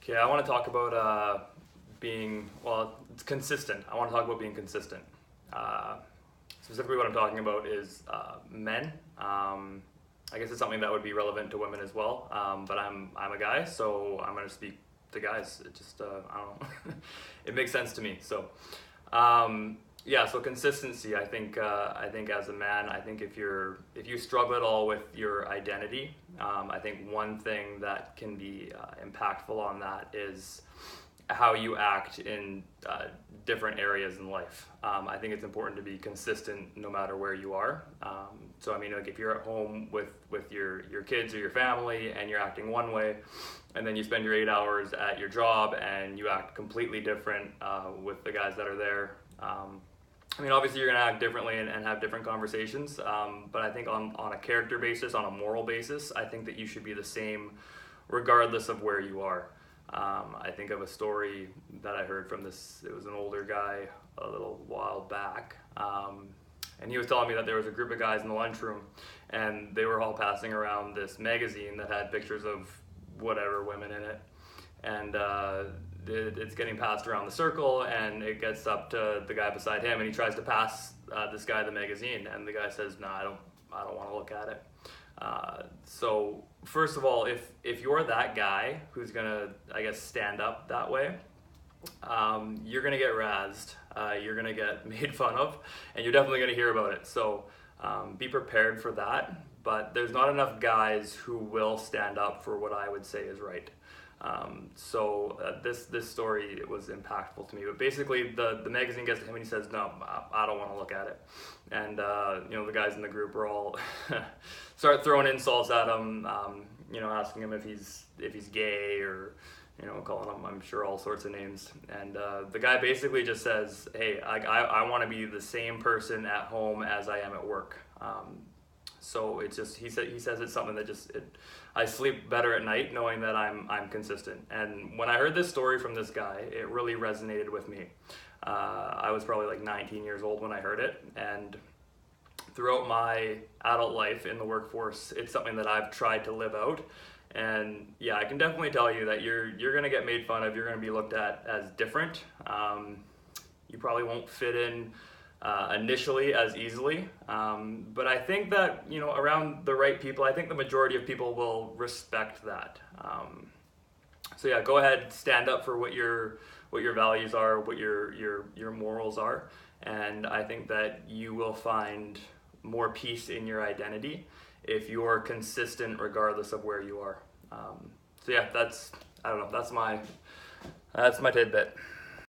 Okay, I want to talk about it's consistent. I want to talk about being consistent. Uh, Specifically, what I'm talking about is men. I guess it's something that would be relevant to women as well. But I'm a guy, so I'm going to speak to guys. It just I don't know. It makes sense to me. So consistency. I think as a man, I think if you struggle at all with your identity, I think one thing that can be impactful on that is how you act in different areas in life. I think it's important to be consistent no matter where you are. So I mean, like if you're at home with your kids or your family and you're acting one way, and then you spend your 8 hours at your job and you act completely different with the guys that are there. I mean, obviously you're going to act differently and have different conversations, but I think on a character basis, on a moral basis, I think that you should be the same regardless of where you are. I think of a story that I heard from it was an older guy a little while back, and he was telling me that there was a group of guys in the lunchroom, and they were all passing around this magazine that had pictures of whatever women in it, and it's getting passed around the circle, and it gets up to the guy beside him, and he tries to pass this guy the magazine, and the guy says, "No, I don't want to look at it." So first of all, if you're that guy who's gonna, I guess, stand up that way, you're gonna get razzed, you're gonna get made fun of, and you're definitely gonna hear about it. So be prepared for that. But there's not enough guys who will stand up for what I would say is right. This story, it was impactful to me. But basically, the magazine gets to him and he says, "No, I don't want to look at it." And the guys in the group are all start throwing insults at him, asking him if he's gay or calling him, I'm sure, all sorts of names. And the guy basically just says, "Hey, I want to be the same person at home as I am at work." So it's just he says it's something that I sleep better at night knowing that I'm consistent. And when I heard this story from this guy, it really resonated with me. I was probably like 19 years old when I heard it, and throughout my adult life in the workforce, it's something that I've tried to live out. And yeah, I can definitely tell you that you're gonna get made fun of. You're gonna be looked at as different. You probably won't fit in initially as easily, but I think that around the right people, I think the majority of people will respect that. So yeah, go ahead, stand up for what your values are, what your morals are, and I think that you will find more peace in your identity if you're consistent regardless of where you are. So yeah, I don't know, that's my tidbit.